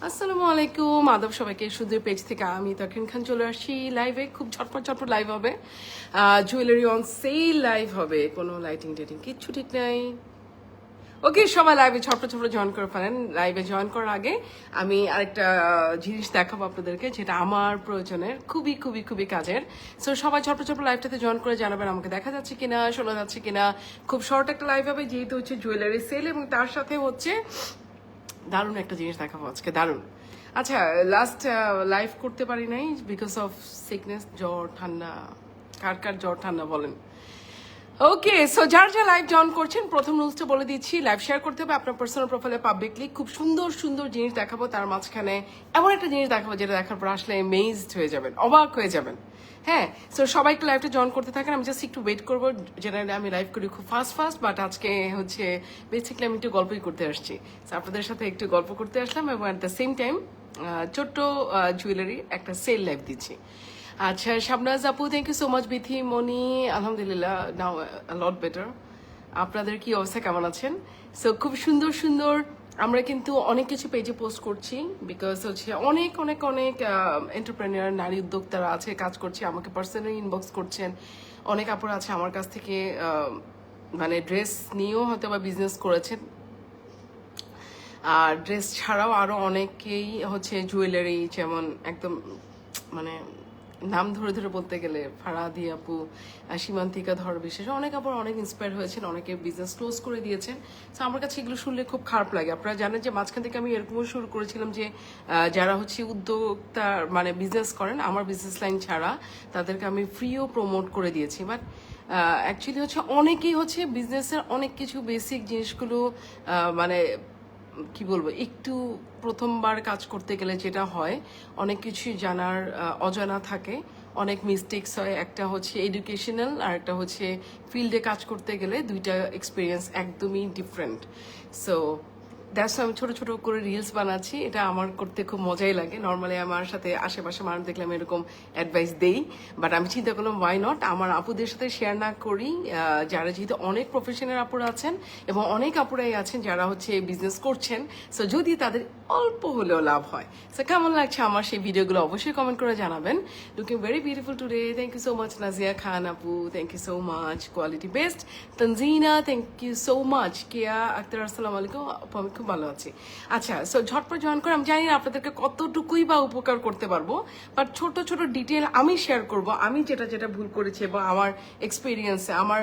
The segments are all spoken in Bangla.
আসসালামু আলাইকুম, আদব সবাইকে। সুন্দর পেজ থেকে আমি তখন খান চলে আসছি লাইভে। খুব ঝটপট ঝটপট লাইভ হবে, জুয়েলারি অন সেল লাইভ হবে, কোনো লাইটিং টাইটিং কিচ্ছু ঠিক নাই। ওকে, সবাই লাইভে ঝটপট ঝটপট জয়েন করে ফেলেন। লাইভে জয়েন করার আগে আমি আরেকটা জিনিস দেখাবো আপনাদেরকে, যেটা আমার প্রয়োজনের, খুবই খুবই খুবই কাজের। সো সবাই ঝটপট ঝটপট লাইভটাতে জয়েন করে জানাবেন আমাকে দেখা যাচ্ছে কিনা, শোনা যাচ্ছে কিনা। খুব শর্ট একটা লাইভ হবে, যেহেতু হচ্ছে জুয়েলারি সেল, এবং তার সাথে হচ্ছে দারুণ একটা জিনিস দেখাবো আজকে, দারুণ। আচ্ছা, লাস্ট লাইভ করতে পারি নাই বিকজ অফ সিকনেস, জ্বর ঠান্ডা। কার কার জ্বর ঠান্ডা বলেন? ওকে, সো যার যা লাইভ জয়েন করছেন, প্রথম রুলসটা বলে দিচ্ছি, লাইভ শেয়ার করতে হবে আপনার পার্সোনাল প্রোফাইলে পাবলিকলি। খুব সুন্দর সুন্দর জিনিস দেখাবো, তার মাঝখানে এমন একটা জিনিস দেখাবো যেটা দেখার পর আসলে মেজড হয়ে যাবেন, অবাক হয়ে যাবেন। হ্যাঁ, সো সবাই একটু লাইভটা জয়েন করতে থাকেন। আমি জাস্ট একটু ওয়েট করবো। জেনারেলি আমি লাইভ করি খুব ফাস্ট ফাস্ট, বাট আজকে হচ্ছে বেসিক্যালি আমি একটু গল্পই করতে আসছি। সো আপনাদের সাথে একটু গল্প করতে আসলাম, এবং অ্যাট দ্য সেম টাইম ছোট্ট জুয়েলারি একটা সেল লাইভ দিচ্ছি। আচ্ছা, শাবনাজ আপু, thank you so much. Bithi Moni, আলহামদুলিল্লাহ, নাও লট বেটার। আপনাদের কি অবস্থা, কেমন আছেন? সো খুব সুন্দর সুন্দর আমরা কিন্তু অনেক কিছু পেজে পোস্ট করছি, বিকজ হচ্ছে অনেক অনেক অনেক এন্টারপ্রেনিয়ার নারী উদ্যোক্তারা আছে, কাজ করছে, আমাকে পার্সোনালি ইনবক্স করছেন। অনেক আপুরা আছে আমার কাছ থেকে মানে ড্রেস নিয়েও হয়তো বা বিজনেস করেছেন, আর ড্রেস ছাড়াও আরো অনেকেই হচ্ছে জুয়েলারি, যেমন একদম মানে নাম ধরে ধরে বলতে গেলে ফারাদি আপু, সীমান্তিকা ধর, বিশেষ অনেক আপুর অনেক ইন্সপায়ার হয়েছেন, অনেকে বিজনেস ক্লোজ করে দিয়েছেন। তো আমার কাছে এগুলো শুনলে খুব খারাপ লাগে। আপনারা জানেন যে মাঝখান থেকে আমি এরকমও শুরু করেছিলাম যে যারা হচ্ছে উদ্যোক্তা মানে বিজনেস করেন, আমার বিজনেস লাইন ছাড়া তাদেরকে আমি ফ্রিও প্রমোট করে দিয়েছি। বাট অ্যাকচুয়ালি হচ্ছে অনেকেই হচ্ছে বিজনেসের অনেক কিছু বেসিক জিনিসগুলো মানে কি বলবো, একটু প্রথমবার কাজ করতে গেলে যেটা হয়, অনেক কিছুই জানার অজানা থাকে, অনেক মিস্টেকস হয়। একটা হচ্ছে এডুকেশনাল, আর একটা হচ্ছে ফিল্ডে কাজ করতে গেলে, দুইটা এক্সপিরিয়েন্স একদমই ডিফারেন্ট। সো দ্যাটস আমি ছোট ছোট করে রিলস বানাচ্ছি, এটা আমার করতে খুব মজাই লাগে। নর্মালি আমার সাথে আশেপাশে মানুষ দেখলে আমি এরকম অ্যাডভাইস দেই, বাট আমি চিন্তা করলাম ওয়াই নট আমার আপুদের সাথে শেয়ার না করি, যারা যেহেতু অনেক প্রফেশনাল আপুরা আছেন, এবং অনেক আপুরাই আছেন যারা হচ্ছে বিজনেস করছেন। সো যদি তাদের অল্প হলেও লাভ হয়, সো কেমন লাগছে আমার সেই ভিডিওগুলো অবশ্যই কমেন্ট করে জানাবেন। Looking very beautiful today, thank you so much. Nazia Khan আপু, thank you so much. Quality best Tanjina, thank you so much. Keya Akter, আসসালামু আলাইকুম আপু, আমি খুব ভালো আছি। আচ্ছা, সো ঝটপট জয়েন করে, আমি জানি না আপনাদেরকে কতটুকুই বা উপকার করতে পারবো, বাট ছোট ছোট ডিটেল আমি শেয়ার করব, আমি যেটা যেটা ভুল করেছি এবং আমার এক্সপিরিয়েন্সে, আমার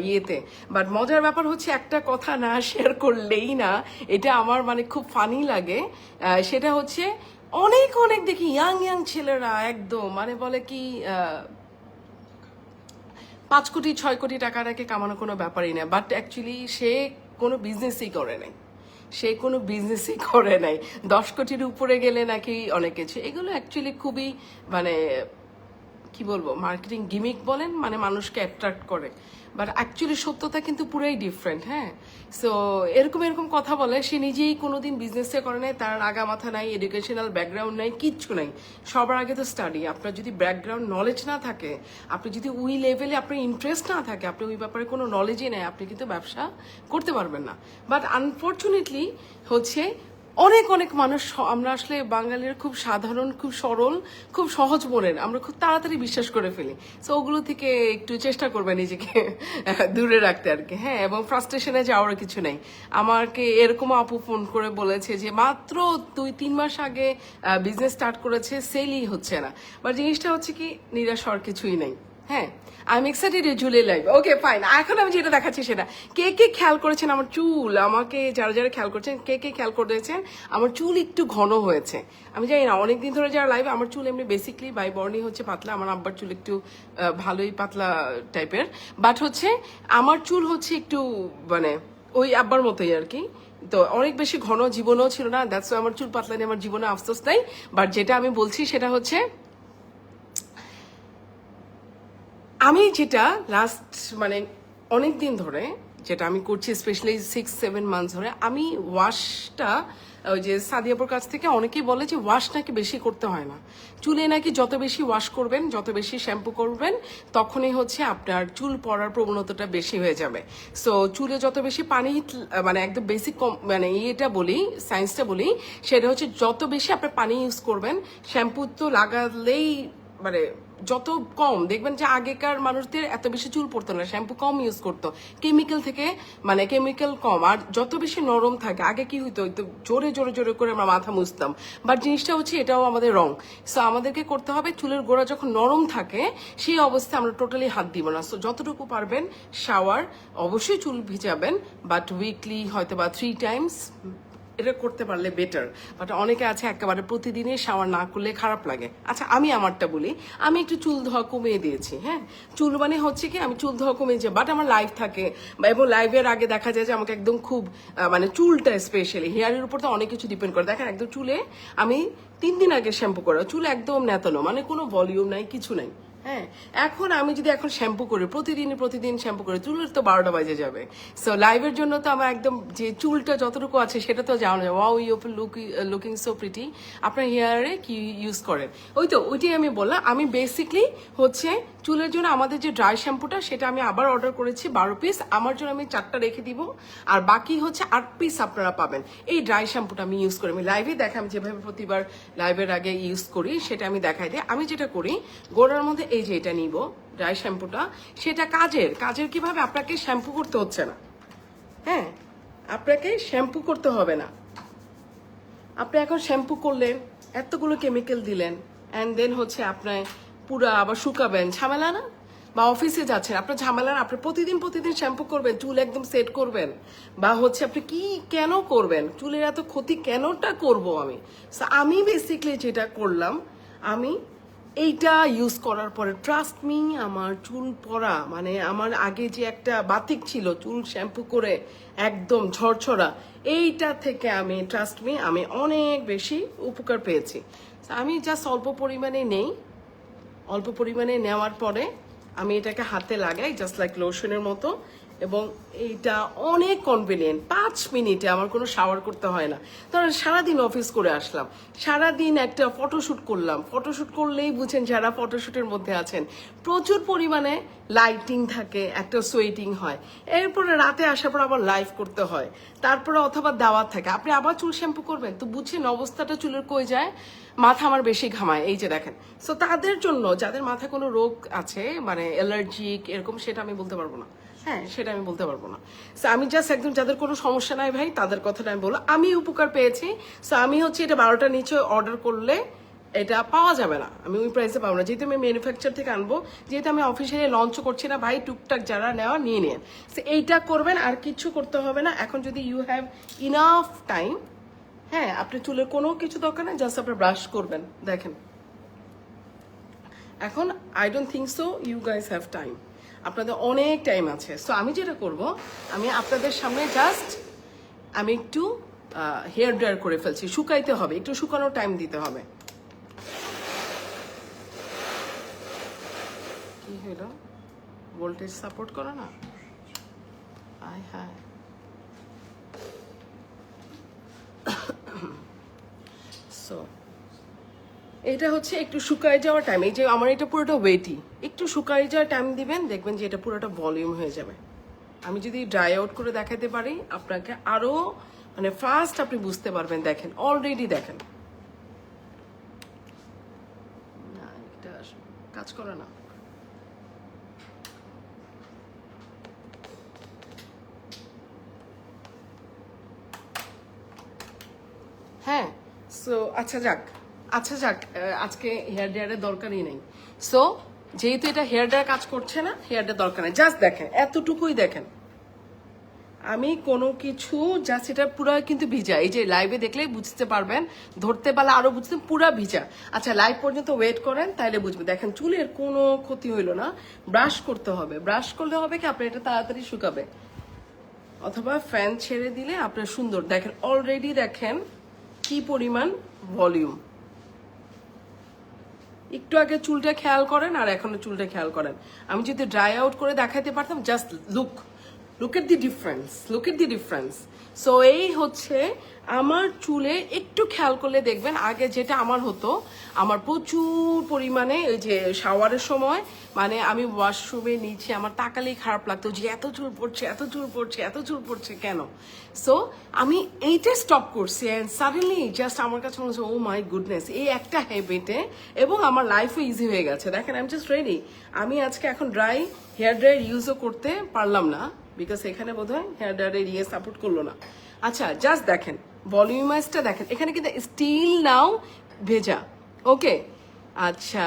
ইয়েতে। বাট মজার ব্যাপার হচ্ছে, একটা কথা না শেয়ার করলেই না, এটা আমার মানে খুব ফানি লাগে। সেটা হচ্ছে অনেক অনেক দেখি ইয়াং ইয়াং ছেলেরা একদম মানে বলে কি 5 কোটি 6 কোটি টাকা নাকি কামানো কোনো ব্যাপারই না, বাট অ্যাকচুয়ালি সে কোনো বিজনেসই করে নাই, সে কোনো বিজনেসই করে নাই। 10 কোটির উপরে গেলে নাকি অনেক কিছু, এগুলো অ্যাকচুয়ালি খুবই মানে কি বলবো, মার্কেটিং গিমিক বলেন, মানে মানুষকে অ্যাট্রাক্ট করে, বাট অ্যাকচুয়ালি সত্যতা কিন্তু পুরাই ডিফারেন্ট। হ্যাঁ, সো এরকম এরকম কথা বলে, সে নিজেই কোনোদিন বিজনেসে করে নাই, তার আগা মাথা নাই, এডুকেশনাল ব্যাকগ্রাউন্ড নাই, কিচ্ছু নাই। সবার আগে তো স্টাডি। আপনার যদি ব্যাকগ্রাউন্ড নলেজ না থাকে, আপনি যদি ওই লেভেলে আপনার ইন্টারেস্ট না থাকে, আপনি ওই ব্যাপারে কোনো নলেজই নেই, আপনি কিন্তু ব্যবসা করতে পারবেন না। বাট আনফর্চুনেটলি হচ্ছে অনেক অনেক মানুষ, আমরা আসলে বাঙালির খুব সাধারণ, খুব সরল, খুব সহজ মনের, আমরা খুব তাড়াতাড়ি বিশ্বাস করে ফেলি। সো ওগুলো থেকে একটু চেষ্টা করবে নিজেকে দূরে রাখতে আর কি। হ্যাঁ, এবং ফ্রাস্ট্রেশনে যাওয়ার কিছু নেই। আমাকে এরকম আপু ফোন করে বলেছে যে মাত্র 2-3 মাস আগে বিজনেস স্টার্ট করেছে, সেলই হচ্ছে না। বাট জিনিসটা হচ্ছে কি, নিরাশ হওয়ার কিছুই নেই। হ্যাঁ, I am excited July live. Okay fine, এখন আমি যেটা দেখাচ্ছি সেটা, কে কে খেয়াল করেছেন আমার চুল, আমাকে যারা যারা খেয়াল করছেন, কে কে খেয়াল করেছেন আমার চুল একটু ঘন হয়েছে। আমি জানি না, অনেকদিন ধরে যারা লাইভ, আমার চুল এমনি বেসিকলি বাই বর্ণই হচ্ছে পাতলা, আমার আব্বার চুল একটু ভালোই পাতলা টাইপের, বাট হচ্ছে আমার চুল হচ্ছে একটু মানে ওই আব্বার মতোই আর কি। তো অনেক বেশি ঘন জীবনও ছিল না, দ্যাটস আমার চুল পাতলা নিয়ে আমার জীবনে আফসোস নাই। বাট যেটা আমি বলছি সেটা হচ্ছে, আমি যেটা লাস্ট মানে অনেক দিন ধরে যেটা আমি করছি স্পেশালি 6-7 মান্থস ধরে, আমি ওয়াশটা ওই যে সাদিয়াপুর কাছ থেকে অনেকেই বলে যে ওয়াশ নাকি বেশি করতে হয় না, চুলে নাকি যত বেশি ওয়াশ করবেন, যত বেশি শ্যাম্পু করবেন, তখনই হচ্ছে আপনার চুল পড়ার প্রবণতাটা বেশি হয়ে যাবে। সো চুলে যত বেশি পানি মানে একদম বেসিক মানে ইয়েটা বলি, সায়েন্সটা বলি, সেটা হচ্ছে যত বেশি আপনার পানি ইউজ করবেন, শ্যাম্পু তো লাগালেই মানে যত কম দেখবেন যে আগেকার মানুষদের এত বেশি চুল পড়তো না, শ্যাম্পু কম ইউজ করতো, কেমিক্যাল থেকে মানে কেমিক্যাল কম, আর যত বেশি নরম থাকে, আগে কি হইতো হয়তো জোরে জোরে জোরে করে আমরা মাথা মুছতাম, বাট জিনিসটা হচ্ছে এটাও আমাদের রং। সো আমাদেরকে করতে হবে চুলের গোড়া যখন নরম থাকে সেই অবস্থায় আমরা টোটালি হাত দিব না। সো যতটুকু পারবেন শাওয়ার, অবশ্যই চুল ভিজাবেন, বাট উইকলি হয়তো বা 3 টাইমস এটা করতে পারলে বেটার। বাট অনেকে আছে একেবারে প্রতিদিনই শাওয়ার না করলে খারাপ লাগে। আচ্ছা আমি আমারটা বলি, আমি একটু চুল ধোয়া কমিয়ে দিয়েছি। হ্যাঁ, চুল মানে হচ্ছে কি আমি চুল ধোয়া কমিয়েছি, বাট আমার লাইভ থাকে, এবং লাইভের আগে দেখা যায় যে আমাকে একদম খুব মানে চুলটা স্পেশালি হেয়ারের উপর তো অনেক কিছু ডিপেন্ড করে। দেখেন একদম চুলে আমি 3 দিন আগে শ্যাম্পু করা, চুল একদম নেতানো, মানে কোনো ভলিউম নাই, কিছু নাই। হ্যাঁ, এখন আমি যদি এখন শ্যাম্পু করি, প্রতিদিন শ্যাম্পু করি, চুলের তো 12টা বাজে যাবে। সো লাইভের জন্য তো আমার একদম যে চুলটা যতটুকু আছে সেটা তো জানা যায়, wow you looking so pretty. আপনার হেয়ারে কি ইউজ করেন, ওইটাই আমি বললাম। আমি বেসিকলি হচ্ছে চুলের জন্য আমাদের যে ড্রাই শ্যাম্পুটা সেটা আমি আবার অর্ডার করেছি 12 পিস, আমার জন্য আমি 4টা রেখে দিব, আর বাকি হচ্ছে 8 পিস আপনারা পাবেন। এই ড্রাই শ্যাম্পুটা আমি ইউজ করি, আমি লাইভে দেখাই, আমি যেভাবে প্রতিবার লাইভের আগে ইউজ করি সেটা আমি দেখাই দিই। আমি যেটা করি গোড়ার মধ্যে এই যে এটা নিব ড্রাই শ্যাম্পুটা, সেটা কাজের কিভাবে আপনাকে শ্যাম্পু করতে হচ্ছে না। হ্যাঁ, আপনাকে শ্যাম্পু করতে হবে না। আপনি এখন শ্যাম্পু করলেন, এতগুলো কেমিক্যাল দিলেন, অ্যান্ড দেন হচ্ছে আপনার পুরা আবার শুকাবেন, ঝামেলা না? বা অফিসে যাচ্ছেন, আপনার ঝামেলা না, আপনি প্রতিদিন শ্যাম্পু করবেন, চুল একদম সেট করবেন, বা হচ্ছে আপনি কি কেন করবেন, চুলের এত ক্ষতি কেনটা করব আমি? আমি বেসিকলি যেটা করলাম, আমি এইটা ইউজ করার পরে ট্রাস্ট মি, আমার চুল পড়া মানে আমার আগে যে একটা বাতিক ছিল চুল শ্যাম্পু করে একদম ঝরঝরা, এইটা থেকে আমি ট্রাস্ট মি আমি অনেক বেশি উপকার পেয়েছি। আমি জাস্ট অল্প পরিমাণে নেওয়ার পরে আমি এটাকে হাতে লাগাই জাস্ট লাইক লোশনের মতো, এবং এইটা অনেক কনভিনিয়েন্ট। 5 মিনিটে আমার কোনো শাওয়ার করতে হয় না। ধরেন সারাদিন অফিস করে আসলাম, সারাদিন একটা ফটোশ্যুট করলাম, ফটোশ্যুট করলেই বুঝেন যারা ফটোশ্যুটের মধ্যে আছেন প্রচুর পরিমাণে লাইটিং থাকে, একটা সোয়েটিং হয়, এরপরে রাতে আসার পর আবার লাইভ করতে হয়, তারপরে অথবা দাওয়াত থাকে, আপনি আবার চুল শ্যাম্পু করবেন, তো বুঝছেন অবস্থাটা চুলের কই যায়। মাথা আমার বেশি ঘামায়, এই যে দেখেন। সো তাদের জন্য যাদের মাথায় কোনো রোগ আছে মানে অ্যালার্জিক এরকম, সেটা আমি বলতে পারবো না। হ্যাঁ, সেটা আমি বলতে পারবো না। সো আমি জাস্ট একদম যাদের কোনো সমস্যা নাই ভাই তাদের কথাটা আমি বলবো, আমি উপকার পেয়েছি। সো আমি হচ্ছে এটা 12টার নিচে অর্ডার করলে এটা পাওয়া যাবে না, আমি ওই প্রাইসে পাবো না, যেহেতু আমি ম্যানুফ্যাকচার থেকে আনবো, যেহেতু আমি অফিসিয়ালি লঞ্চ করছি না ভাই, টুকটাক যারা নেওয়া নিয়ে নেন। সো এইটা করবেন, আর কিছু করতে হবে না। এখন যদি ইউ হ্যাভ ইনাফ টাইম, হ্যাঁ, আপনি চুলের কোনো কিছু দরকার নেই, জাস্ট আপনি ব্রাশ করবেন। দেখেন এখন I don't think so you guys have time, আপনাদের অনেক টাইম আছে। সো আমি যেটা করব, আমি আপনাদের সামনে জাস্ট আমি একটু হেয়ার ড্রায়ার করে ফেলছি, শুকাইতে হবে, একটু শুকানোর টাইম দিতে হবে। কি হলো, ভোল্টেজ সাপোর্ট করে না? আয় হ্যাঁ, সো এটা হচ্ছে একটু শুকায় যাওয়ার টাইম, এই যে আমার এটা পুরোটা ওয়েটি, একটু শুকায় যাওয়ার টাইম দিবেন, দেখবেন যে এটা পুরোটা ভলিউম হয়ে যাবে। আমি যদি ড্রাই আউট করে দেখাতে পারি আপনাকে আরো মানে ফাস্ট আপনি বুঝতে পারবেন। দেখেন অলরেডি দেখেন না, এটা কাজ করে না। হ্যাঁ, সো আচ্ছা যাক, আজকে হেয়ার ড্রায়ারের দরকারই নেই। সো যেহেতু এটা হেয়ার ড্রায়ার কাজ করছে না, হেয়ার ড্রায়ার দরকার নেই, জাস্ট দেখেন এতটুকুই দেখেন। আমি কোনো কিছু জাস্ট এটা পুরো কিন্তু ভিজা, এই যে লাইভে দেখলেই বুঝতে পারবেন, ধরতে পারলে আরো বুঝতে, পুরা ভিজা। আচ্ছা লাইভ পর্যন্ত ওয়েট করেন, তাইলে বুঝবে। দেখেন চুলের কোনো ক্ষতি হইলো না, ব্রাশ করতে হবে, ব্রাশ করলে হবে কি আপনার এটা তাড়াতাড়ি শুকাবে, অথবা ফ্যান ছেড়ে দিলে আপনার সুন্দর। দেখেন অলরেডি দেখেন কি পরিমাণ ভলিউম। একটু আগে চুলটা খেয়াল করেন আর এখনো চুলটা খেয়াল করেন। আমি যদি ড্রাই আউট করে দেখাতে পারতাম, just look look at the difference, look at the difference. So এই হচ্ছে আমার চুলে একটু খেয়াল করলে দেখবেন, আগে যেটা আমার হতো, আমার প্রচুর পরিমাণে ওই যে শাওয়ারের সময় মানে আমি ওয়াশরুমে নিচে আমার তাকালেই খারাপ লাগতো যে এত চুল পড়ছে, এত চুল পড়ছে, এত চুল পড়ছে কেন। সো আমি এইটা স্টপ করছি অ্যান্ড সাডেনলি জাস্ট আমার কাছে মনে হচ্ছে ও মাই গুডনেস, এই একটা হ্যাবিটে এবং আমার লাইফও ইজি হয়ে গেছে। দেখেন আই এম জাস্ট রেডি। আমি আজকে এখন হেয়ার ড্রায়ার ইউজও করতে পারলাম না, বিকজ এখানে বোধহয় হেয়ার ড্রায়ারের সাপোর্ট করলো না। আচ্ছা জাস্ট দেখেন ভলিউমাইজটা দেখেন, এখানে কিন্তু স্টিল নাও ভেজা। ওকে আচ্ছা,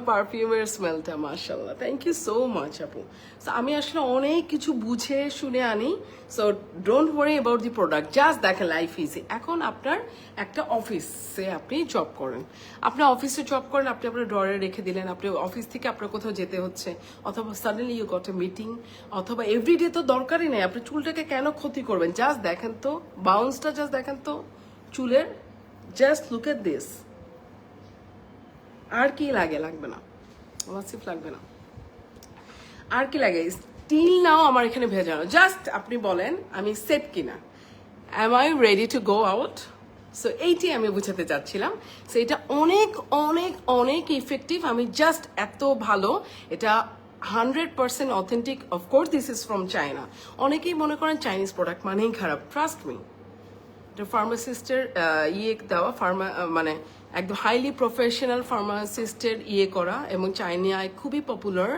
পারফিউমের স্মেলটা মাশাআল্লাহ, থ্যাংক ইউ সো মাচ আপু। সো আমি আসলে অনেক কিছু বুঝে শুনে আনি, so don't worry about the product, just দেখেন লাইফ ইজি। এখন আপনার একটা অফিসে আপনি জব করেন, আপনি অফিসে জব করেন, আপনি আপনার ড্রয়ারে রেখে দিলেন, আপনি অফিস থেকে আপনার কোথাও যেতে হচ্ছে, অথবা suddenly you got a meeting, অথবা এভরিডে তো দরকারই নেই, আপনি চুলটাকে কেন ক্ষতি করবেন। জাস্ট দেখেন তো বাউন্সটা, জাস্ট দেখেন তো চুলের, জাস্ট লুক এট দিস। আর কি লাগে, লাগবে না, ওয়াসিফ লাগবে না, আর কি লাগে। স্টিল নাও আমার এখানে ভেজানো, জাস্ট আপনি বলেন আমি সেট কিনা, am I ready to go out. So এইটাই আমি বুঝাতে চাচ্ছিলাম। সো এটা অনেক অনেক অনেক ইফেক্টিভ, আমি জাস্ট এত ভালো, এটা 100% authentic. Of course this is from China. অনেকেই মনে করেন চাইনিজ প্রোডাক্ট মানেই খারাপ, ট্রাস্ট মি। এটা ফার্মাসিস্টের দেওয়া, মানে একদম হাইলি প্রফেশনাল ফার্মাসিস্টের করা, এবং চাইনায় খুবই পপুলার।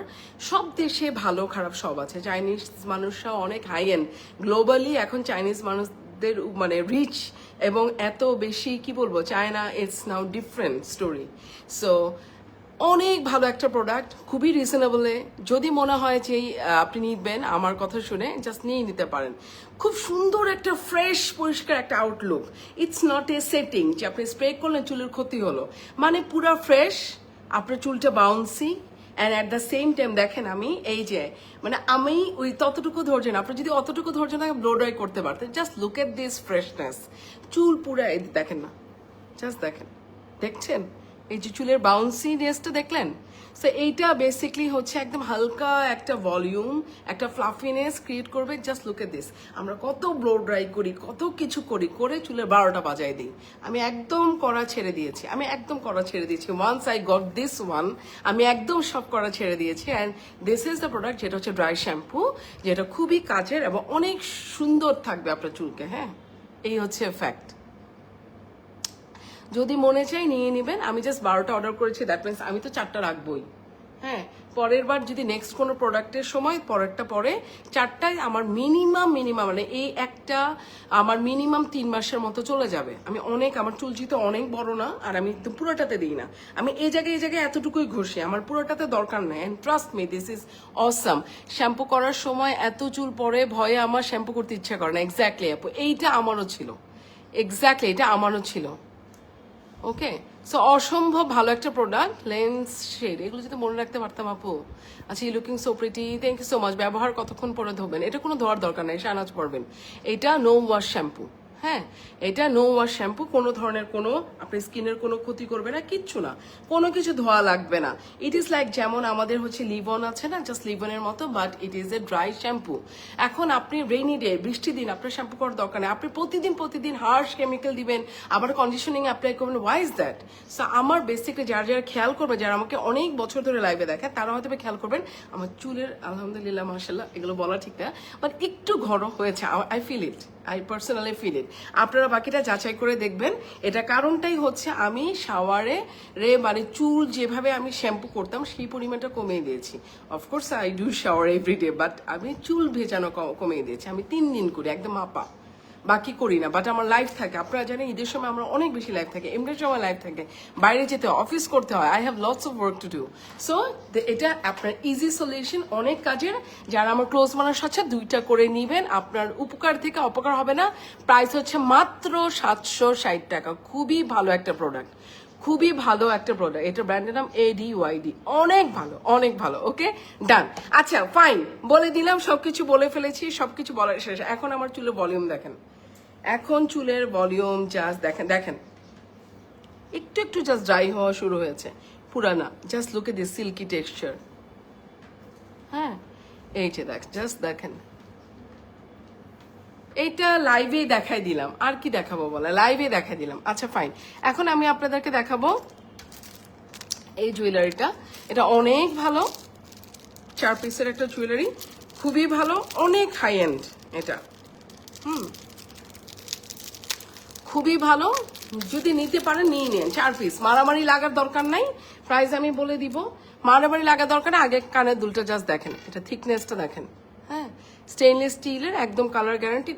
সব দেশে ভালো খারাপ সব আছে, চাইনিজ মানুষরা অনেক হাই এন্ড, গ্লোবালি এখন চাইনিজ মানুষদের মানে রিচ এবং এত বেশি কি বলবো, China it's now different story. So অনেক ভালো একটা প্রোডাক্ট, খুবই রিজনেবলে। যদি মনে হয় যে আপনি নিবেন আমার কথা শুনে, জাস্ট নিয়ে নিতে পারেন। খুব সুন্দর একটা ফ্রেশ পরিষ্কার একটা Outlook. It's not a setting যে আপনি স্প্রে করলেন চুলের ক্ষতি হলো, মানে পুরা ফ্রেশ, আপনার চুলটা bouncy and at the same time দেখেন আমি এই যে মানে আমি ওই ততটুকু ধৈর্য না, আপনি যদি অতটুকু ধৈর্য থাকে ব্লো ড্রাই করতে পারতেন। Just look at this freshness, চুল পুরা দেখেন না, জাস্ট দেখেন, দেখছেন এই যে চুলের বাউন্সিনেসটা দেখলেন। সো এইটা বেসিকলি হচ্ছে একদম হালকা একটা ভলিউম, একটা ফ্লাফিনেস ক্রিয়েট করবে। Just look at this. আমরা কত ব্লো ড্রাই করি, কত কিছু করি, করে চুলের 12টা বাজাই দিই। আমি একদম করা ছেড়ে দিয়েছি, আমি একদম করা ছেড়ে দিয়েছি। Once I got this one, আমি একদম সব করা ছেড়ে দিয়েছি। And this is the product, যেটা হচ্ছে ড্রাই শ্যাম্পু, যেটা খুবই কাজের এবং অনেক সুন্দর থাকবে আপনার চুলকে। হ্যাঁ, এই হচ্ছে ফ্যাক্ট। যদি মনে চাই নিয়ে নেবেন। আমি জাস্ট 12টা অর্ডার করেছি, দ্যাট মিনস আমি তো 4টা রাখবই। হ্যাঁ, পরের বার যদি নেক্সট কোনো প্রোডাক্টের সময় পরেরটা পরে 4টায় আমার মিনিমাম মানে এই একটা আমার মিনিমাম 3 মাসের মতো চলে যাবে। আমি অনেক, আমার চুল যেহেতু অনেক বড় না, আর আমি তো পুরোটাতে দিই না, আমি এই জায়গায় এতটুকুই ঘষি, আমার পুরোটাতে দরকার নেই। And trust me, this is awesome. Shampoo করার সময় এত চুল পরে ভয়ে আমার শ্যাম্পু করতে ইচ্ছা করে না। এক্স্যাক্টলি আপু, এইটা আমারও ছিল, এক্স্যাক্টলি এটা আমারও ছিল। ওকে, সো অসম্ভব ভালো একটা প্রোডাক্ট। লেন্স শেড, এগুলো যদি মনে রাখতে পারতাম আপু। আচ্ছা, you looking so pretty, thank you so much. ব্যবহার কতক্ষণ পরে ধোবেন? এটা কোনো ধোয়ার দরকার নেই, শাহনাজ পড়বেন। এটা নো ওয়াশ শ্যাম্পু। হ্যাঁ, এটা নো ওয়াশ শ্যাম্পু, কোনো ধরনের কোনো আপনার স্কিনের কোনো ক্ষতি করবে না, কিচ্ছু না, কোনো কিছু ধোয়া লাগবে না। ইট ইজ লাইক যেমন আমাদের হচ্ছে লিভন আছে না, জাস্ট লিভনের মতো, but it is a dry shampoo. এখন আপনি রেইনি ডে, বৃষ্টির দিন আপনার শ্যাম্পু করার দরকার নেই, আপনি প্রতিদিন হার্শ কেমিক্যাল দিবেন, আবার কন্ডিশনিং অ্যাপ্লাই করবেন। Why is that? সো আমার বেসিকলি যারা খেয়াল করবে, যারা আমাকে অনেক বছর ধরে লাইভে দেখে, তারা হয়তো খেয়াল করবেন আমার চুলের আলহামদুলিল্লাহ মাশাআল্লাহ, এগুলো বলা ঠিক না, বাট একটু ঘন হয়েছে। I feel it, I personally feel it. আপনারা বাকিটা যাচাই করে দেখবেন। এটা কারণটাই হচ্ছে আমি শাওয়ারে মানে চুল যেভাবে আমি শ্যাম্পু করতাম সেই পরিমাণটা কমিয়ে দিয়েছি। Of course I do shower everyday, but আমি চুল ভেজানো কমিয়ে দিয়েছি। আমি 3 দিন করি একদম মাপা, বাকি করি না। বাট আমার লাইফ থাকে, আপনারা জানেন ঈদের সময় আমরা অনেক বেশি লাইফ থাকে, এমনির সময় লাইফ থাকে, বাইরে যেতে হয়, অফিস করতে হয়, I have lots of work to do. So এটা আপনার ইজি সলিউশন, অনেক কাজের। যারা আমার ক্লোজ মানুষ আছে, 2টা করে নিবেন, আপনার উপকার থেকে অপকার হবে না। প্রাইস হচ্ছে মাত্র 760 টাকা। খুবই ভালো একটা প্রোডাক্ট, খুবই ভালো একটা প্রোডাক্ট। এটা ব্র্যান্ডের নাম ADYD, অনেক ভালো, অনেক ভালো। ওকে, ডান। আচ্ছা ফাইন, বলে দিলাম, সবকিছু বলে ফেলেছি, সবকিছু বলার শেষ। এখন আমার চুলের ভলিউম দেখেন, এখন চুলের ভলিউম জাস্ট দেখেন, দেখেন একটু জাস্ট ড্রাই হওয়া শুরু হয়েছে, পুরানা। Just look at this silky texture. হ্যাঁ, এই যে জাস্ট দেখেন, এইটা লাইভে দেখাই দিলাম, আর কি দেখাবো বলে, লাইভে দেখাই দিলাম। আচ্ছা ফাইন, এখন আমি আপনাদেরকে দেখাবো এই জুয়েলারিটা। এটা অনেক ভালো, 4 পিসের একটা জুয়েলারি, খুবই ভালো, অনেক হাই এন্ড এটা। খুবই ভালো, যদি নিতে পারেন নিয়ে নেন, 4 পিস, মারামারি লাগার দরকার নাই। প্রাইস আমি বলে দিব, মারামারি লাগার দরকার নাই। আগে কানের দুলটা জাস্ট দেখেন, এটা থিকনেসটা দেখেন। হ্যাঁ, স্টেইনলেস স্টিলের, একদম কালার গ্যারান্টি,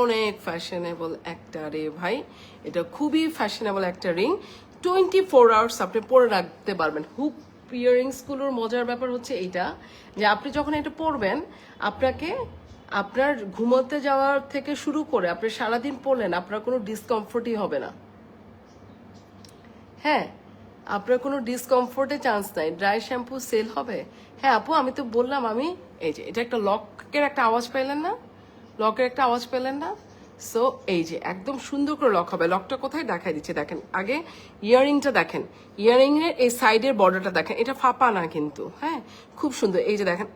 অনেক ফ্যাশনেবল একটা রে ভাই, এটা খুবই ফ্যাশনেবল একটা রিং। 24 আওয়ার্স আপনি পরে রাখতে পারবেন। হুক ইয়ারিংস গুলোর মজার ব্যাপার হচ্ছে এইটা, যে আপনি যখন এটা পরবেন, আপনাকে আপনার ঘুমোতে যাওয়ার থেকে শুরু করে আপনি সারাদিন পরলেন, আপনার কোনো ডিসকমফোর্টই হবে না। হ্যাঁ, আপনার কোনো ডিসকমফোর্টে চান্স নাই। ড্রাই শ্যাম্পু সেল হবে? হ্যাঁ আপু, আমি তো বললাম, আমি এই যে এটা একটা লকের একটা আওয়াজ পেলেন না, লকের একটা আওয়াজ পেলেন না? সো এই যে একদম সুন্দর করে লক হবে। লকটা কোথায় দেখাই দিচ্ছে দেখেন, আগে ইয়াররিংটা দেখেন, ইয়াররিং এর এই সাইডের বর্ডারটা দেখেন, এটা ফাঁপা না কিন্তু। হ্যাঁ, খুব সুন্দর। এই যে দেখেন,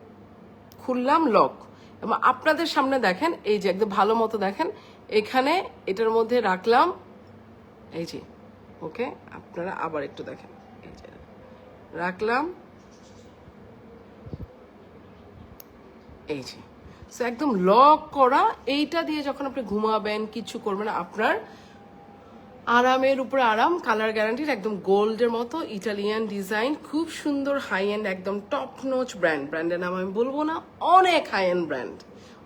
খুললাম লক, এবং আপনাদের সামনে দেখেন, এই যে একদম ভালো মতো দেখেন, এখানে এটার মধ্যে রাখলাম, এই যে ওকে, আপনারা আবার একটু দেখেন, এই যে রাখলাম, এই যে একদম লক করা। এইটা দিয়ে যখন আপনি ঘুমাবেন, কিছু করবেন, আপনার আরামের উপরে আরাম, কালার গ্যারান্টির, একদম গোল্ডের মতো, ইটালিয়ান ডিজাইন, খুব সুন্দর, হাই এন্ড, একদম টপ নচ ব্র্যান্ড। ব্র্যান্ডের নাম আমি বলবো না, অনেক হাই এন্ড ব্র্যান্ড।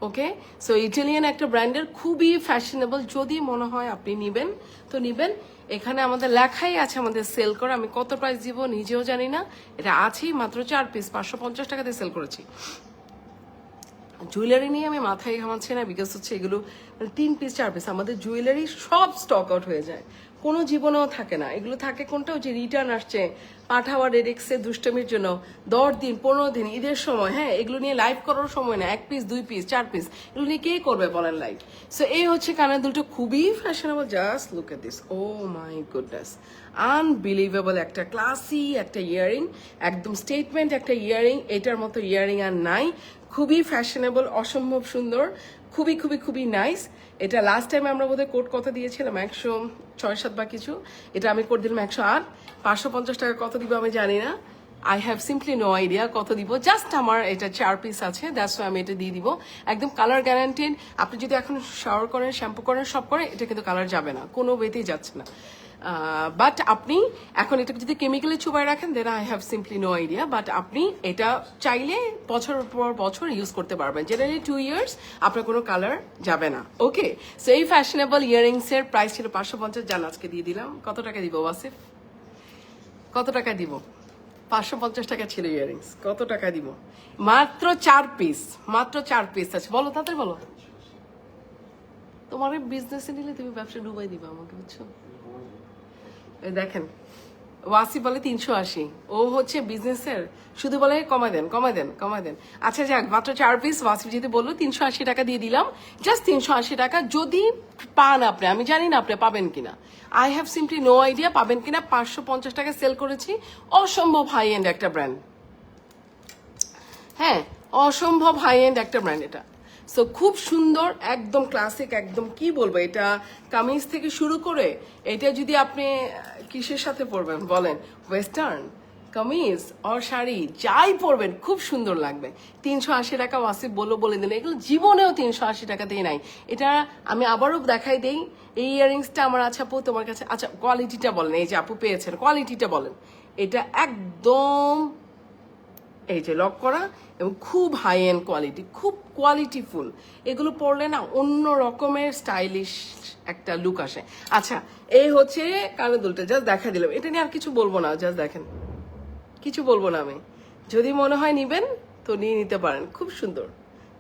ওকে, সো ইটালিয়ান একটা ব্র্যান্ডের, খুবই ফ্যাশনেবল। যদি মনে হয় আপনি নিবেন তো নিবেন। এখানে আমাদের লেখাই আছে আমাদের সেল করে, আমি কত প্রাইস দিব নিজেও জানি না। এটা আছেই মাত্র 4 পিস, 550 টাকাতে সেল করেছি। জুয়েলারি নিয়ে আমি মাথায় ঘামাচ্ছি না, বিকজ হচ্ছে এগুলো 3 পিস 4 পিস, আমাদের জুয়েলারি সব স্টক আউট হয়ে যায়, কোনো জীবনেও থাকে না। এগুলো থাকে কোনটা, যে রিটার্ন আসছে, পাঠাওয়া রেডেক্সে দুষ্টমির জন্য 10 দিন 15 দিন, ঈদের সময়। হ্যাঁ, এগুলো নিয়ে লাইভ করার সময় না, 1 পিস 2 পিস 4 পিস এগুলো নিয়ে কে করবে বলেন লাইভ। সো এই হচ্ছে কানের দুলটা, খুবই fashionable. Just look at this, oh my goodness, unbelievable একটা ক্লাসি একটা ইয়ারিং, একদম স্টেটমেন্ট একটা ইয়ারিং। এটার মতো ইয়ারিং আর নাই, খুবই ফ্যাশনেবল, অসম্ভব সুন্দর, খুবই খুবই খুবই নাইস। এটা লাস্ট টাইম আমরা বোধহয় কোড কত দিয়েছিলাম, 106-7 বা কিছু, এটা আমি কোড দিলাম 108। 550 টাকা কত দিব আমি জানি না, I have simply no idea কত দিব। জাস্ট আমার এটা 4 পিস আছে, দ্যাটস ওয়াই আমি এটা দিয়ে দিব। একদম কালার গ্যারান্টেড। আপনি যদি এখন শাওয়ার করেন, শ্যাম্পু করেন, সব করেন, এটা কিন্তু কালার যাবে না, কোনো ওয়েতেই যাচ্ছে না। বাট আপনি এখন এটাকে যদি কেমিক্যালি চুবাই রাখেন, then I have simply no idea. But আপনি এটা চাইলে বছর পর বছর ইউজ করতে পারবেন, জেনারেলি 2 ইয়ার্স আপনার কোনো কালার যাবে না। ওকে, সো এই ফ্যাশনেবল ইয়ারিংস এর প্রাইস ছিল 550, জান আজকে দিয়ে দিলাম। কত টাকা দিব ওয়াসিফ, কত টাকা দিব? 550 টাকা ছিল ইয়ারিংস, কত টাকা দিব? মাত্র 4 পিস, মাত্র 4 পিস আছে। বলো তাড়াতাড়ি বলো। তোমার বিজনেসে নিলে তুমি ব্যবসা ডুবাই দিবা আমাকে, বুঝছো? দেখেন, ওয়াসি বলে 380, ও হচ্ছে বিজনেসের, শুধু বলে কমাই দেন কমাই দেন কমাই দেন। আচ্ছা যাক, মাত্র 4 পিস ওয়াসি যদি বললো 380 টাকা দিয়ে দিলাম, জাস্ট 380 টাকা। যদি পান আপনি, আমি জানি না আপনি পাবেন কিনা, I have simply no idea পাবেন কিনা। 550 টাকা সেল করেছি, অসম্ভব হাই এন্ড একটা ব্র্যান্ড। হ্যাঁ, অসম্ভব হাই এন্ড একটা ব্র্যান্ড এটা। সো খুব সুন্দর, একদম ক্লাসিক, একদম কি বলবো, এটা কামিজ থেকে শুরু করে, এটা যদি আপনি কিসের সাথে পরবেন বলেন, ওয়েস্টার্ন কামিজ আর শাড়ি যাই পরবেন, খুব সুন্দর লাগবে। 380 টাকা ওয়াসিফ বলে দিলেন, এগুলো জীবনেও 380 টাকাতেই নাই। এটা আমি আবারও দেখাই দেই, এই ইয়ারিংসটা আমার আছে আপু তোমার কাছে। আচ্ছা কোয়ালিটিটা বলেন, এই যে আপু পেয়েছেন, কোয়ালিটিটা বলেন। এটা একদম এই যে লক করা, এবং খুব হাই এন্ড কোয়ালিটি, খুব কোয়ালিটিফুল। এগুলো পরলে না অন্য রকমের স্টাইলিশ একটা লুক আসে। আচ্ছা, এই হচ্ছে কানের দুলটা, জাস্ট দেখা দিলাম, এটা নিয়ে আর কিছু বলবো না, জাস্ট দেখেন, কিছু বলবো না আমি। যদি মনে হয় নিবেন তো নিয়ে নিতে পারেন, খুব সুন্দর,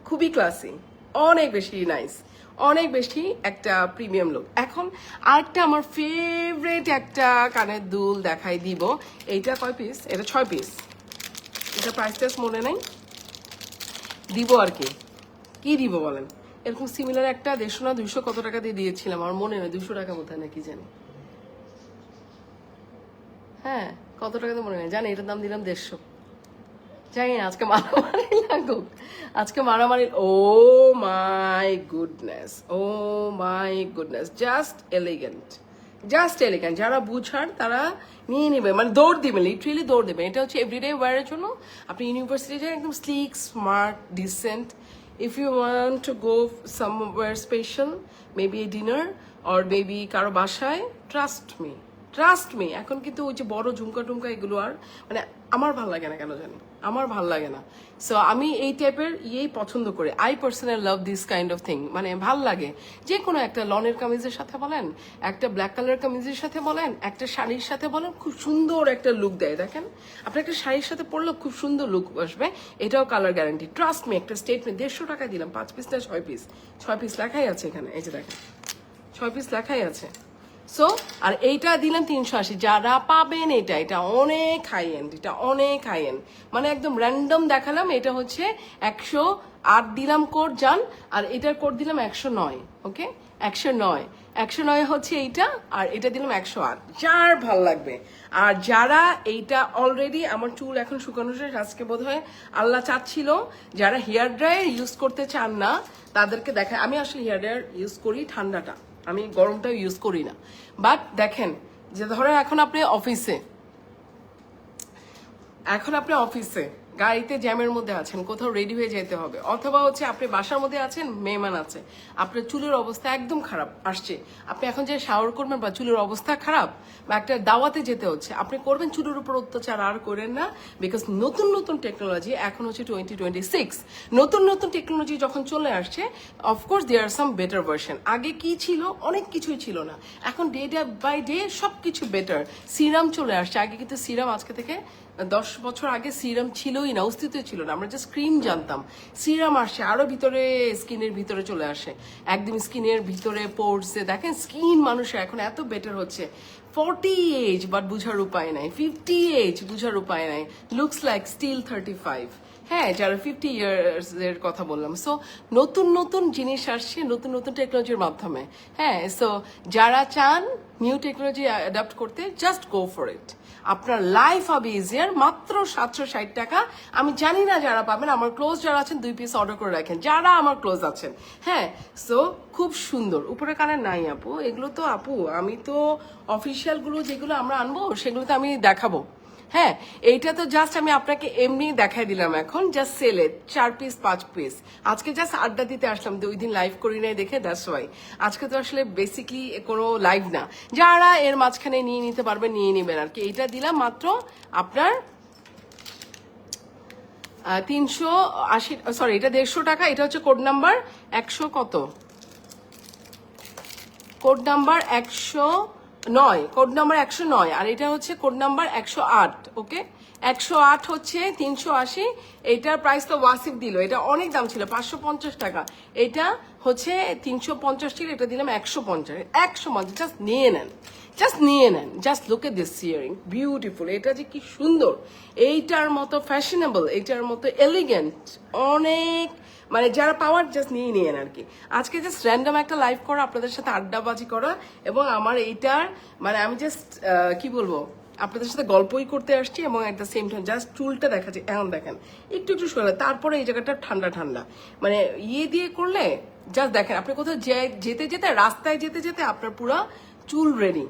খুবই ক্লাসি, অনেক বেশি নাইস, অনেক বেশি একটা প্রিমিয়াম লুক। এখন আরেকটা আমার ফেভারিট একটা কানের দুল দেখাই দিব। এইটা কয় পিস? এটা 6 পিস। এটা প্রাইস টাইস মনে নাই, দিব আর কি, কি দিব বলেন। এরকম সিমিলার একটা 150 না 200 কত টাকা দিয়ে দিয়েছিলাম, আমার মনে নেই, 200 টাকা বোধ হয় নাকি জানি। হ্যাঁ, কত টাকা তো মনে নেই, জানি এটার দাম দিলাম 150। জানি না আজকে মারামারি লাগুক, আজকে মারামারি। Oh my goodness, oh my goodness, just elegant, just elegant. যারা বুঝার তারা নিয়ে নেবে, মানে দৌড় দিবেন, লিটারেলি দৌড় দিবেন। এটা হচ্ছে এভরিডে ওয়ারের জন্য। আপনি ইউনিভার্সিটি যান একদম sleek, smart, decent. If you want to go somewhere special, maybe a dinner or maybe কারো বাসায়, ট্রাস্ট মি, ট্রাস্ট মি। এখন কিন্তু ওই যে বড় ঝুমকা টুমকা এগুলো আর মানে আমার ভাল লাগে না, কেন জানি আমার ভাল লাগে না। সো আমি এই টাইপের ইয়েই পছন্দ করি। I personally love this kind of thing. মানে ভাল লাগে যে কোনো একটা লনের কামিজের সাথে বলেন, একটা ব্ল্যাক কালার কামিজের সাথে বলেন, একটা শাড়ির সাথে বলেন, খুব সুন্দর একটা লুক দেয়। দেখেন আপনি একটা শাড়ির সাথে পরলেও খুব সুন্দর লুক আসবে, এটাও কালার গ্যারান্টি। ট্রাস্ট মি, একটা স্টেটমেন্ট 150 টাকায় দিলাম, 5 পিস না 6 পিস, 6 পিস লেখাই আছে এখানে, এই যে দেখেন 6 পিস লেখাই আছে। সো আর এইটা দিলাম 380। যারা পাবেন এটা, এটা অনেক হাই এন্ড, এটা অনেক হাই এন্ড, মানে একদম র্যান্ডম দেখালাম। এটা হচ্ছে 108 দিলাম কোড যান, আর এটার কোড দিলাম 109। ওকে 109, 109 হচ্ছে এইটা, আর এটা দিলাম 108। যার ভাল লাগবে। আর যারা এইটা অলরেডি, আমার চুল এখন শুকানো শেষ, আজকে বোধ হয় আল্লাহ চাচ্ছিল, যারা হেয়ার ড্রায়ার ইউজ করতে চান না তাদেরকে দেখায়। আমি আসলে হেয়ার ড্রায়ার ইউজ করি ঠান্ডাটা, আমি গরমটাও ইউজ করি না। বাট দেখেন যে ধরো এখন আপনি অফিসে গাড়িতে জ্যামের মধ্যে আছেন, কোথাও রেডি হয়ে যেতে হবে, অথবা হচ্ছে আপনি বাসার মধ্যে আছেন, মেহমান আছে, আপনার চুলের অবস্থা একদম খারাপ আসছে, আপনি এখন যে শাওয়ার করবেন বা চুলের অবস্থা খারাপ, বা একটা দাওয়াতে যেতে হচ্ছে, আপনি করবেন চুলের উপর অত্যাচার আর করেন না। বিকজ নতুন নতুন টেকনোলজি, এখন হচ্ছে 2026, নতুন নতুন টেকনোলজি যখন চলে আসছে, of course there are some better version. আগে কি ছিল, অনেক কিছুই ছিল না, এখন ডে বাই ডে সবকিছু বেটার। সিরাম চলে আসছে, আগে কিন্তু সিরাম, আজকে থেকে 10 বছর আগে সিরাম ছিলই না, অস্তিত্ব ছিল না, আমরা জাস্ট ক্রিম জানতাম। সিরাম আসছে আরো ভিতরে, স্কিনের ভিতরে চলে আসে, একদম স্কিনের ভিতরে পড়ছে। দেখেন স্কিন মানুষের এখন এত বেটার হচ্ছে। 40 এজ বাট বুঝার উপায় নাই, 50 এজ বুঝার উপায় নাই, লুকস লাইক স্টিল 35। হ্যাঁ, যারা 50 ইয়ার্স এর কথা বললাম। সো নতুন নতুন জিনিস আসছে নতুন নতুন টেকনোলজির মাধ্যমে। হ্যাঁ, সো যারা চান নিউ টেকনোলজি অ্যাডাপ্ট করতে, জাস্ট গো ফর ইট। আপনার লাইফ হবে ইজিয়ার, মাত্র 760 টাকা। আমি জানি না যারা পাবেন, আমার ক্লোজ যারা আছেন 2 পিস অর্ডার করে রাখেন, যারা আমার ক্লোজ আছেন। হ্যাঁ, সো খুব সুন্দর। উপরে কানের নাই আপু, এগুলো তো আপু আমি তো অফিসিয়াল গুলো যেগুলো আমরা আনবো সেগুলো তো আমি দেখাবো। হ্যাঁ, এইটা তো জাস্ট আমি আপনাকে এমনি দেখাই দিলাম, এখন জাস্ট সেলে 4 পিস 5 পিস। আজকে জাস্ট আড্ডা দিতে আসলাম, 2 দিন লাইভ করি নাই দেখে, দ্যাটস ওয়াই। আজকে তো আসলে বেসিকলি কোনো লাইভ না, যারা এর মাঝখানে নিয়ে নিতে পারবেন নিয়ে নেবেন আর কি। এইটা দিলাম মাত্র আপনার 380, সরি এটা 150 টাকা। এটা হচ্ছে কোড নাম্বার 100 কত, কোড নাম্বার 109, কোড নাম্বার 109। আর এটা হচ্ছে কোড নাম্বার 108। ওকে 108 হচ্ছে 380। এটার প্রাইস তো ওয়াসিফ দিল, এটা অনেক দাম ছিল 550 টাকা, এটা হচ্ছে 350 ছিল, এটা দিলাম 150। 150 জাস্ট নিয়ে নেন, জাস্ট নিয়ে নেন। Just look at this earring, beautiful. এটা যে কি সুন্দর, এইটার মতো ফ্যাশনেবল, এইটার মতো এলিগেন্ট অনেক, মানে যারা পাওয়ার জাস্ট নিয়ে নিয়েন আর কি। আজকে জাস্ট র্যান্ডম একটা লাইভ করা, আপনাদের সাথে আড্ডাবাজি করা, এবং আমার এইটার মানে আমি জাস্ট কি বলবো, আপনাদের সাথে গল্পই করতে আসছি, এবং at the same time just চুলটা দেখাচ্ছি। এখন দেখেন একটু একটু সরে, তারপরে এই জায়গাটা ঠান্ডা ঠান্ডা, মানে ইয়ে দিয়ে করলে জাস্ট দেখেন আপনি কোথাও যেতে যেতে, রাস্তায় যেতে যেতে আপনার পুরা চুল রেডি,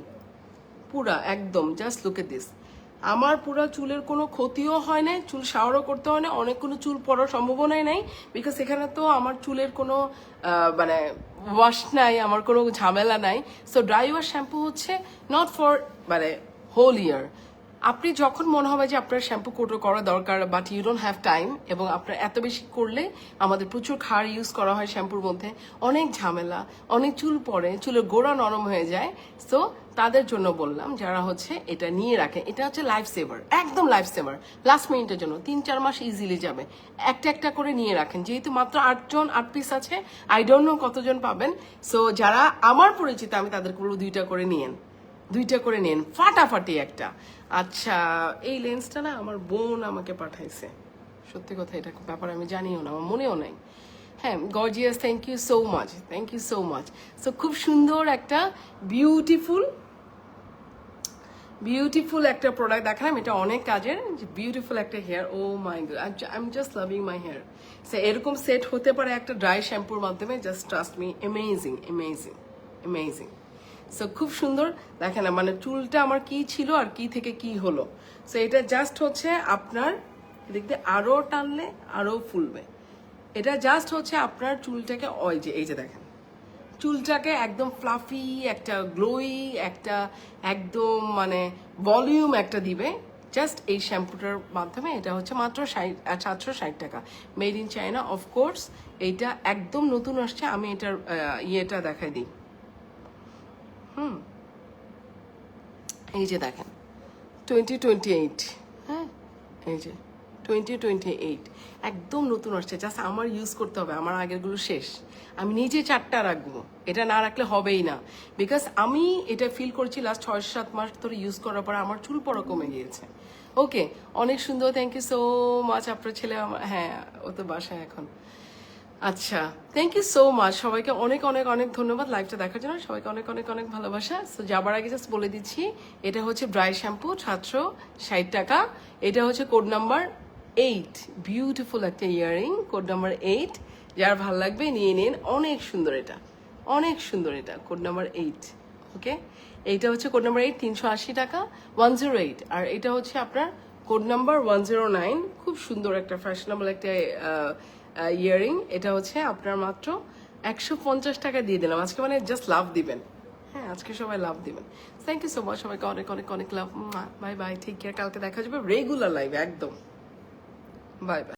পুরা একদম। জাস্ট লুক এট দিস, আমার পুরো চুলের কোনো ক্ষতিও হয় না, চুল শাওয়ারও করতে হয় না, অনেক কোনো চুল পড়ার সম্ভাবনাই নাই। বিকজ এখানে তো আমার চুলের কোনো মানে ওয়াশ নাই, আমার কোনো ঝামেলা নাই। সো ড্রাই ওয়াশ শ্যাম্পু হচ্ছে নট ফর মানে হোল ইয়ার। আপনি যখন মনে হবে যে আপনার শ্যাম্পু করা দরকার, but you don't have time, এবং আপনার এত বেশি করলে, আমাদের প্রচুর খাড় ইউজ করা হয় শ্যাম্পুর মধ্যে, অনেক ঝামেলা, অনেক চুল পড়ে, চুলের গোড়া নরম হয়ে যায়। সো তাদের জন্য বললাম যারা হচ্ছে এটা নিয়ে রাখে, এটা হচ্ছে লাইফ সেভার, একদম লাইফ সেভার। লাস্ট মিনিটের জন্য 3-4 মাস ইজিলি যাবে, একটা একটা করে নিয়ে রাখেন। যেহেতু মাত্র 8 পিস আছে, আই ডোন্ট নো কতজন পাবেন। সো যারা আমার পরিচিত, আমি তাদেরকে বলবো 2টা করে নিয়েন, 2টা করে নিন ফাটাফাটি একটা। আচ্ছা, এই লেন্সটা না আমার বোন আমাকে পাঠাইছে, সত্যি কথা এটা ব্যাপারে আমি জানিও না, আমার মনেও নাই। হ্যাঁ, gorgeous, thank you so much, thank you so much. So খুব সুন্দর একটা বিউটিফুল বিউটিফুল একটা প্রোডাক্ট দেখালাম, এটা অনেক কাজের, বিউটিফুল একটা hair. Oh my god, I am just loving my hair. So এরকম সেট হতে পারে একটা ড্রাই শ্যাম্পুর মাধ্যমে, just trust me, amazing amazing amazing. So খুব সুন্দর, দেখেন না মানে চুলটা আমার কি ছিল আর কি থেকে কি হলো। সো এটা জাস্ট হচ্ছে আপনার দেখতে আরো টানলে আরো ফুলবে। এটা জাস্ট হচ্ছে আপনার চুলটাকে এই যে দেখেন চুলটাকে একদম ফ্লাফি, একটা গ্লোই, একটা একদম মানে ভলিউম একটা দিবে জাস্ট এই শ্যাম্পুটার মাধ্যমে। এটা হচ্ছে মাত্র 760 টাকা, মেড ইন চায়না অফকোর্স। এইটা একদম নতুন আসছে, আমি এটার ইয়েটা দেখাই দিই। এই যে দেখেন 2028, হ্যাঁ এই যে 2028 একদম নতুন আসছে, জাস্ট আমার ইউজ করতে হবে, আমার আগেরগুলো শেষ। আমি নিজে 4টা রাখবো, এটা না রাখলে হবেই না, বিকজ আমি এটা ফিল করছি লাস্ট 6-7 মাস ধরে ইউজ করার পর আমার চুল পড়া কমে গিয়েছে। ওকে, অনেক সুন্দর, থ্যাংক ইউ সো মাচ। আপনার ছেলে আমার, হ্যাঁ ও তো বাসায় এখন। আচ্ছা, থ্যাংক ইউ সো মাচ, সবাইকে অনেক অনেক অনেক ধন্যবাদ লাইভটা দেখার জন্য, সবাইকে অনেক অনেক অনেক ভালোবাসা। সো যাবার আগে জাস্ট বলে দিচ্ছি, এটা হচ্ছে ড্রাই শ্যাম্পু 760 টাকা, এটা হচ্ছে কোড নাম্বার 8, বিউটিফুল একটা ইয়ারিং, কোড নাম্বার 8, যার ভালো লাগবে নিয়ে নিন, অনেক সুন্দর এটা, অনেক সুন্দর এটা, কোড নাম্বার 8। ওকে, এইটা হচ্ছে কোড নাম্বার 8, 380 টাকা 108। আর এটা হচ্ছে আপনার কোড নাম্বার 109, খুব সুন্দর একটা ফ্যাশনেবল একটা ইয়ারিং, এটা হচ্ছে আপনার মাত্র 150 টাকা দিয়ে দিলাম আজকে, মানে জাস্ট লাভ দিবেন। হ্যাঁ, আজকে সবাই লাভ দিবেন। থ্যাংক ইউ সো মাচ, সবাইকে অনেক অনেক অনেক লাভ। বাই বাই, ঠিক কেয়ার, কালকে দেখা যাবে রেগুলার লাইভে একদম। Bye bye.